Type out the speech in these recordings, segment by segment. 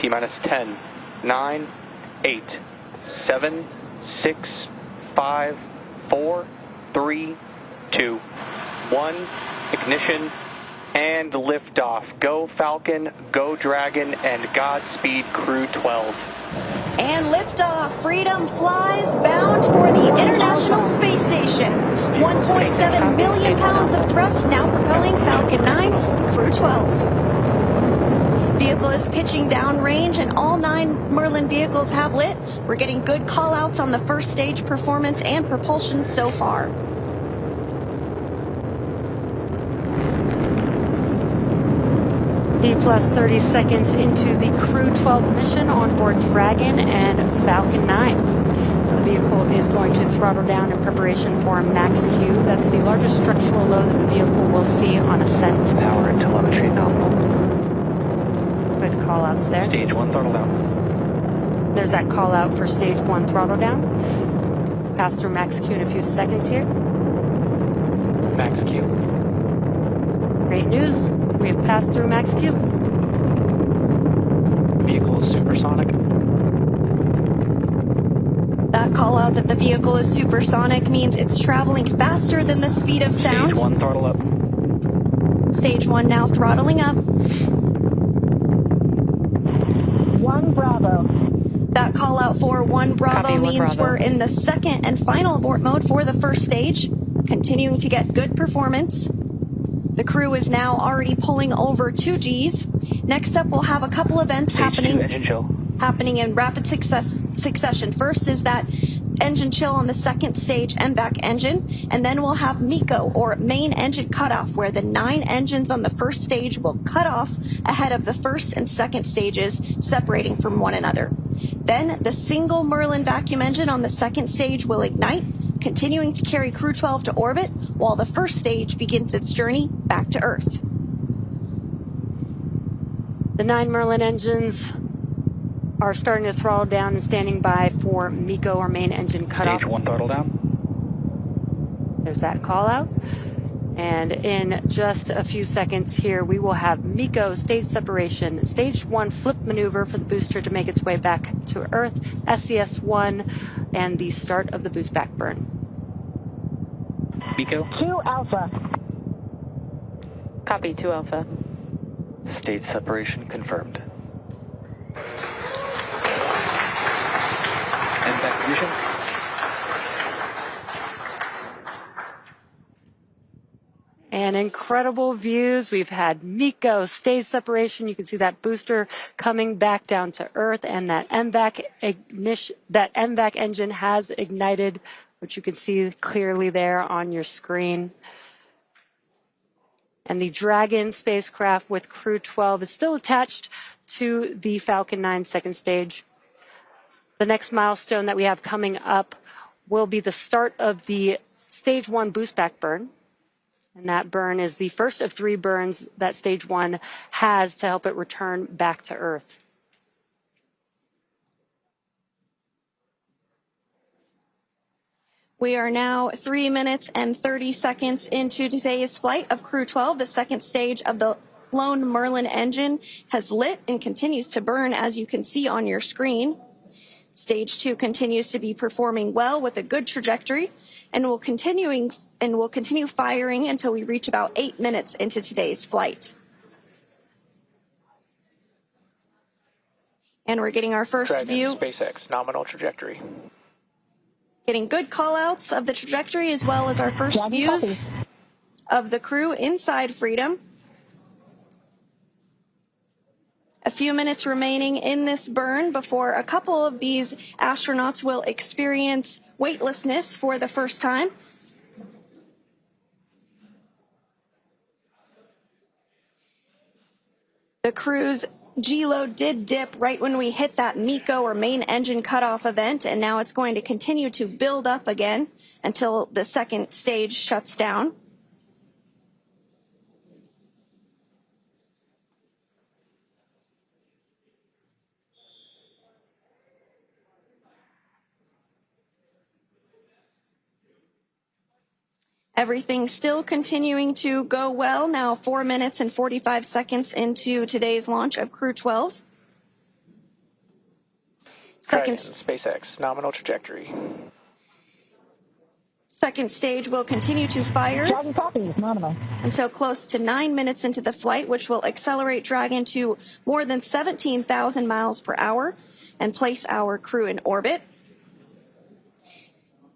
T-minus 10, 9, 8, 7, 6, 5, 4, 3, 2, 1, ignition, and liftoff. Go Falcon, go Dragon, and Godspeed Crew-12. And liftoff. Freedom flies bound for the International Space Station. 1.7 million pounds of thrust now propelling Falcon 9 and Crew-12. Vehicle is pitching downrange and all 9 Merlin vehicles have lit. We're getting good call-outs on the first stage performance and propulsion so far. T plus 30 seconds into the Crew-12 mission on board Dragon and Falcon 9. The vehicle is going to throttle down in preparation for max Q. That's the largest structural load that the vehicle will see on ascent. Power and telemetry nominal. Good call-outs there. Stage 1 throttle down. There's that call-out for stage 1 throttle down. Pass through max Q in a few seconds here. Max Q. Great news. We have passed through max Q. Vehicle is supersonic. That call out that the vehicle is supersonic means it's traveling faster than the speed of sound. Stage 1 throttle up. Stage 1 now throttling up. 1 Bravo. That call out for 1 Bravo Copy, 1 means Bravo. we're in the second and final abort mode for the first stage, continuing to get good performance. The crew is now already pulling over 2 Gs. Next up, we'll have a couple events Stage 2 engine chill. happening in rapid succession. First is that engine chill on the second stage MVAC engine, and then we'll have MECO, or main engine cutoff, where the 9 engines on the first stage will cut off ahead of the first and second stages, separating from one another. Then the single Merlin vacuum engine on the second stage will ignite, continuing to carry Crew-12 to orbit, while the first stage begins its journey back to Earth. The 9 Merlin engines are starting to throttle down and standing by for MECO, or main engine cutoff. Stage 1 throttle down. There's that call out. And in just a few seconds here, we will have MECO stage separation, stage 1 flip maneuver for the booster to make its way back to Earth, SES-1, and the start of the boost back burn. MECO. 2 Alpha. Copy, 2 Alpha. Stage separation confirmed. And back ignition. And incredible views. We've had MECO stage separation. You can see that booster coming back down to Earth, and that MVAC engine has ignited, which you can see clearly there on your screen. And the Dragon spacecraft with Crew-12 is still attached to the Falcon 9 second stage. The next milestone that we have coming up will be the start of the stage 1 boost back burn. And that burn is the first of 3 burns that stage 1 has to help it return back to Earth. We are now 3 minutes and 30 seconds into today's flight of Crew-12. The second stage of the lone Merlin engine has lit and continues to burn, as you can see on your screen. Stage 2 continues to be performing well with a good trajectory, and will continue firing until we reach about 8 minutes into today's flight. And we're getting our first Dragon, view. SpaceX, nominal trajectory. Getting good call-outs of the trajectory, as well as our first views of the crew inside Freedom. A few minutes remaining in this burn before a couple of these astronauts will experience weightlessness for the first time. The crew's G-load did dip right when we hit that MECO, or main engine cutoff event, and now it's going to continue to build up again until the second stage shuts down. Everything's still continuing to go well. Now 4 minutes and 45 seconds into today's launch of Crew-12. Dragon, SpaceX, nominal trajectory. Second stage will continue to fire Dragon copies, nominal. until close to 9 minutes into the flight, which will accelerate Dragon to more than 17,000 miles per hour and place our crew in orbit.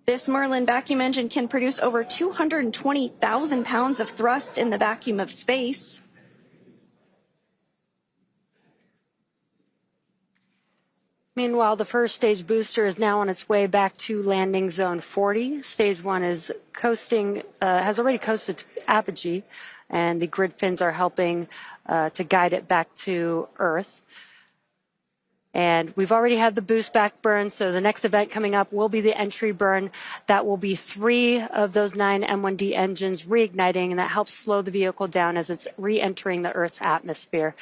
This Merlin vacuum engine can produce over 220,000 pounds of thrust in the vacuum of space. Meanwhile, the first stage booster is now on its way back to landing zone 40. Stage 1 is coasting, has already coasted to apogee, and the grid fins are helping to guide it back to Earth. And we've already had the boost back burn, so the next event coming up will be the entry burn. That will be 3 of those 9 M1D engines reigniting, and that helps slow the vehicle down as it's re-entering the Earth's atmosphere.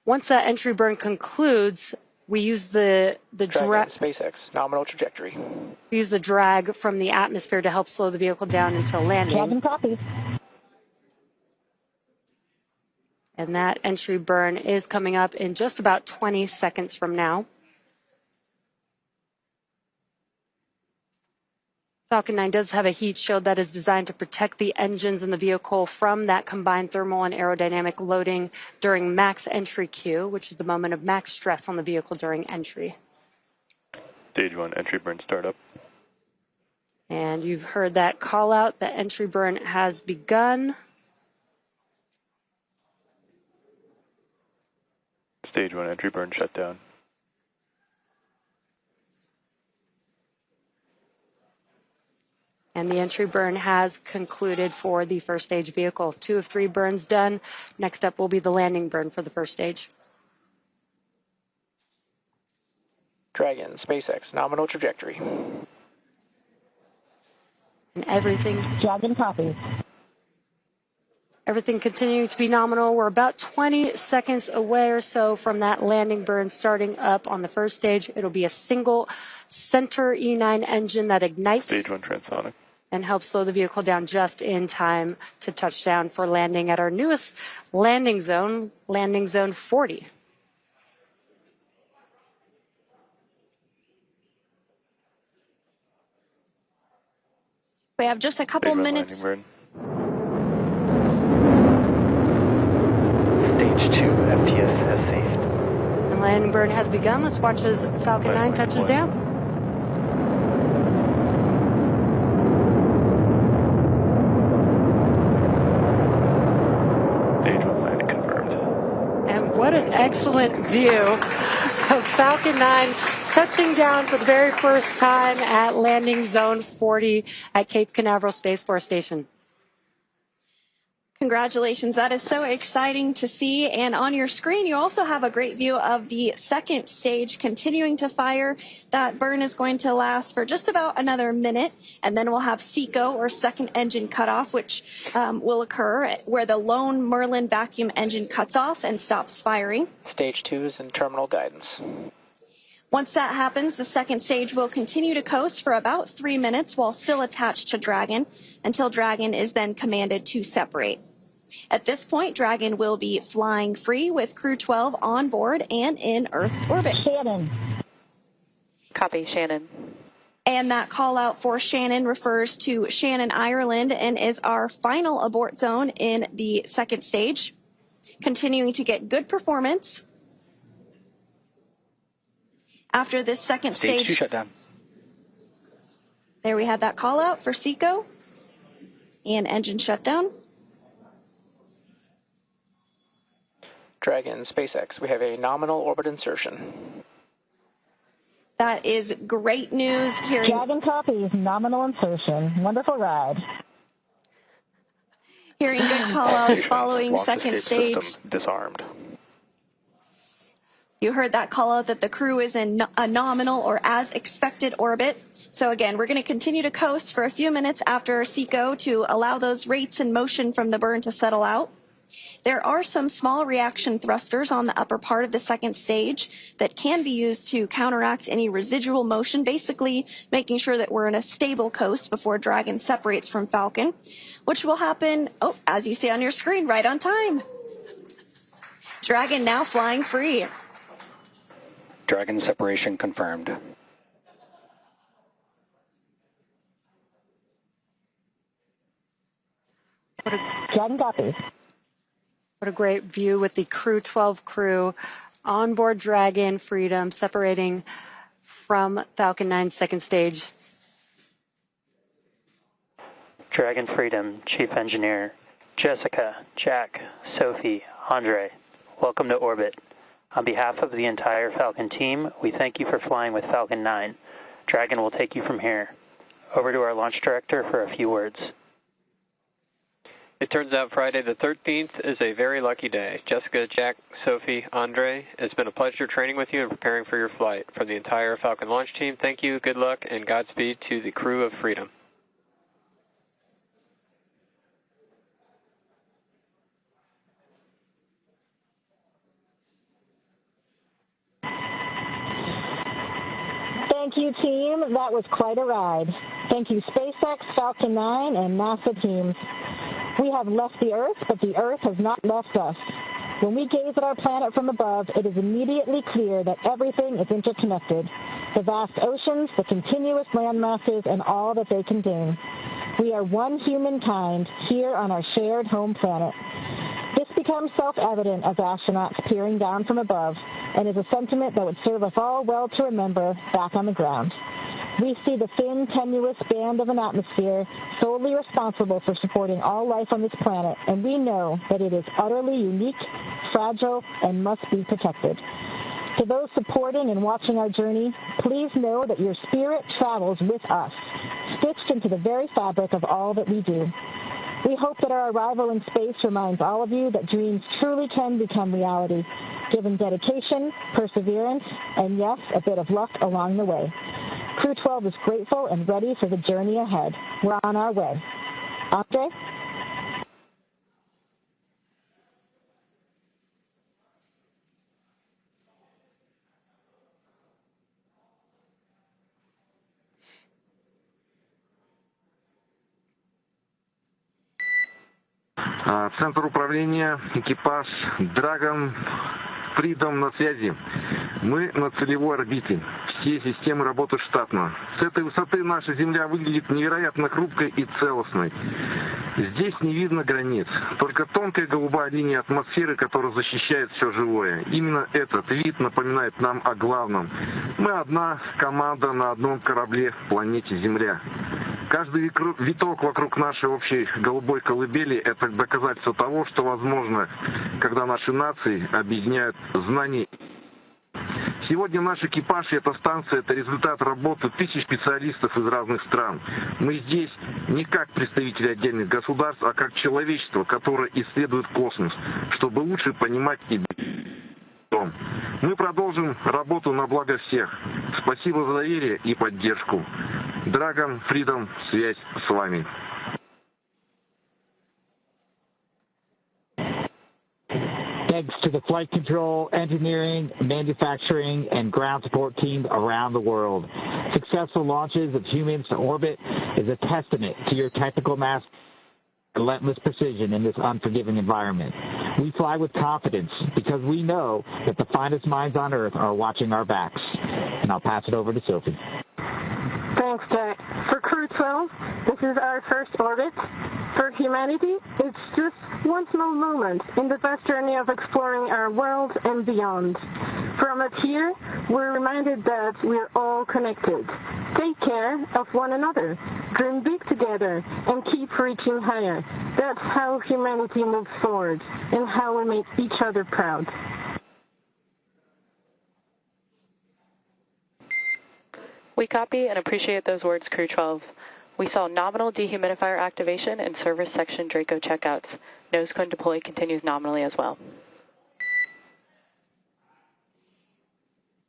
Once that entry burn concludes, we use the Dragon, SpaceX, nominal trajectory. We use the drag from the atmosphere to help slow the vehicle down until landing. Dragon copies. And that entry burn is coming up in just about 20 seconds from now. Falcon 9 does have a heat shield that is designed to protect the engines in the vehicle from that combined thermal and aerodynamic loading during max entry Q, which is the moment of max stress on the vehicle during entry. Stage 1 entry burn startup. And you've heard that call out. The entry burn has begun. Stage 1 entry burn shutdown. And the entry burn has concluded for the first stage vehicle. 2 of 3 burns done. Next up will be the landing burn for the first stage. Dragon, SpaceX, nominal trajectory. And everything Dragon copies. Everything continuing to be nominal. We're about 20 seconds away or so from that landing burn starting up on the first stage. It'll be a single center E9 engine that ignites. Stage 1 transonic. And helps slow the vehicle down just in time to touchdown for landing at our newest landing zone 40. We have just a couple minutes. Landing Stage 2, FTS has saved. The landing burn has begun. Let's watch as Falcon 9 touches down. What an excellent view of Falcon 9 touching down for the very first time at landing zone 40 at Cape Canaveral Space Force Station. Congratulations. That is so exciting to see. And on your screen, you also have a great view of the second stage continuing to fire. That burn is going to last for just about another minute. And then we'll have SECO, or second engine cutoff, which will occur where the lone Merlin vacuum engine cuts off and stops firing. Stage 2 is in terminal guidance. Once that happens, the second stage will continue to coast for about 3 minutes while still attached to Dragon until Dragon is then commanded to separate. At this point, Dragon will be flying free with Crew-12 on board and in Earth's orbit. Shannon. Copy, Shannon. And that call out for Shannon refers to Shannon, Ireland, and is our final abort zone in the second stage. Continuing to get good performance. After this second Stage 2 stage, shutdown. there we had that call out for SECO and engine shutdown. Dragon, SpaceX, we have a nominal orbit insertion. That is great news. Dragon copies, nominal insertion. Wonderful ride. Hearing good call outs following Launch second escape stage. system disarmed. You heard that call out that the crew is in a nominal or as expected orbit. So again, we're going to continue to coast for a few minutes after SECO to allow those rates and motion from the burn to settle out. There are some small reaction thrusters on the upper part of the second stage that can be used to counteract any residual motion, basically making sure that we're in a stable coast before Dragon separates from Falcon, which will happen, as you see on your screen, right on time. Dragon now flying free. Dragon separation confirmed. Dragon copies. What a great view with the Crew-12 crew on board Dragon Freedom separating from Falcon 9 second stage. Dragon Freedom, Chief Engineer, Jessica, Jack, Sophie, Andre, welcome to orbit. On behalf of the entire Falcon team, we thank you for flying with Falcon 9. Dragon will take you from here. Over to our launch director for a few words. It turns out Friday the 13th is a very lucky day. Jessica, Jack, Sophie, Andre, it's been a pleasure training with you and preparing for your flight. From the entire Falcon launch team, thank you, good luck, and Godspeed to the crew of Freedom. Thank you, team. That was quite a ride. Thank you, SpaceX, Falcon 9, and NASA teams. We have left the Earth, but the Earth has not left us. When we gaze at our planet from above, it is immediately clear that everything is interconnected. The vast oceans, the continuous land masses, and all that they contain. We are one humankind here on our shared home planet. This becomes self-evident as astronauts peering down from above, and is a sentiment that would serve us all well to remember back on the ground. We see the thin, tenuous band of an atmosphere solely responsible for supporting all life on this planet, and we know that it is utterly unique, fragile, and must be protected. To those supporting and watching our journey, please know that your spirit travels with us, stitched into the very fabric of all that we do. We hope that our arrival in space reminds all of you that dreams truly can become reality, given dedication, perseverance, and yes, a bit of luck along the way. Crew-12 is grateful and ready for the journey ahead. We're on our way. Andre? Центр управления, экипаж Dragon Freedom на связи. Мы на целевой орбите. Все системы работают штатно. С этой высоты наша Земля выглядит невероятно хрупкой и целостной. Здесь не видно границ, только тонкая голубая линия атмосферы, которая защищает все живое. Именно этот вид напоминает нам о главном. Мы одна команда на одном корабле планете Земля. Каждый виток вокруг нашей общей голубой колыбели – это доказательство того, что возможно, когда наши нации объединяют знания. Сегодня наш экипаж и эта станция – это результат работы тысяч специалистов из разных стран. Мы здесь не как представители отдельных государств, а как человечество, которое исследует космос, чтобы лучше понимать и дом. Мы продолжим работу на благо всех. Спасибо за доверие и поддержку. Dragon Freedom, связь с вами. Thanks to the flight control, engineering, manufacturing, and ground support teams around the world. Successful launches of humans to orbit is a testament to your technical mastery and relentless precision in this unforgiving environment. We fly with confidence because we know that the finest minds on Earth are watching our backs. And I'll pass it over to Sophie. Thanks, Jack. For Crew-12, this is our first orbit. For humanity, it's just one small moment in the vast journey of exploring our world and beyond. From up here, we're reminded that we're all connected. Take care of one another, dream big together, and keep reaching higher. That's how humanity moves forward and how we make each other proud. We copy and appreciate those words, Crew-12. We saw nominal dehumidifier activation and service section Draco checkouts. Nose cone deploy continues nominally as well.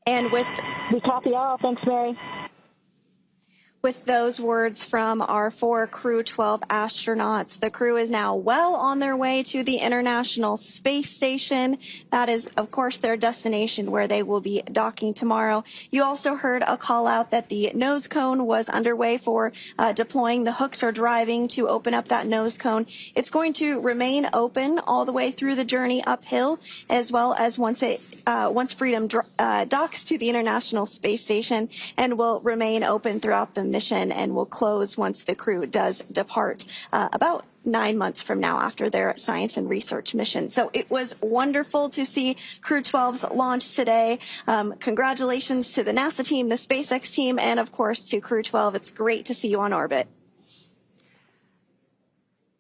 And we copy all. Thanks, Mary. With those words from our 4 Crew-12 astronauts, the crew is now well on their way to the International Space Station. That is, of course, their destination where they will be docking tomorrow. You also heard a call out that the nose cone was underway for deploying. The hooks are driving to open up that nose cone. It's going to remain open all the way through the journey uphill, as well as once Freedom docks to the International Space Station, and will remain open throughout the mission and will close once the crew does depart about 9 months from now after their science and research mission. So it was wonderful to see Crew-12's launch today. Congratulations to the NASA team, the SpaceX team, and of course to Crew-12. It's great to see you on orbit.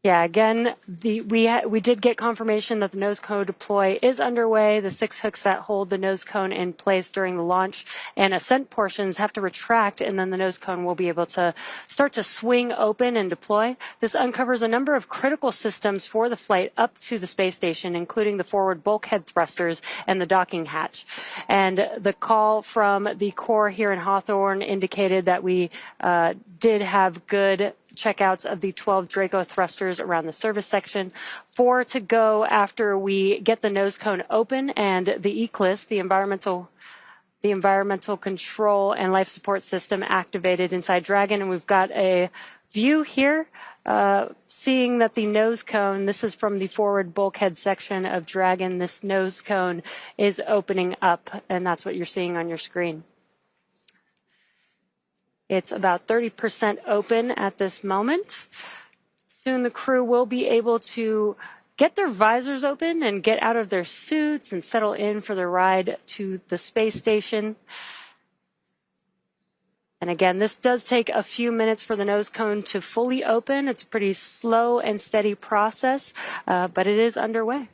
Yeah, again, we did get confirmation that the nose cone deploy is underway. The 6 hooks that hold the nose cone in place during the launch and ascent portions have to retract, and then the nose cone will be able to start to swing open and deploy. This uncovers a number of critical systems for the flight up to the space station, including the forward bulkhead thrusters and the docking hatch. And the call from the Corps here in Hawthorne indicated that we did have good checkouts of the 12 Draco thrusters around the service section. 4 to go after we get the nose cone open and the ECLIS, the environmental control and life support system, activated inside Dragon. And we've got a view here seeing that the nose cone, this is from the forward bulkhead section of Dragon, this nose cone is opening up, and that's what you're seeing on your screen. It's about 30% open at this moment. Soon the crew will be able to get their visors open and get out of their suits and settle in for the ride to the space station. And again, this does take a few minutes for the nose cone to fully open. It's a pretty slow and steady process, but it is underway.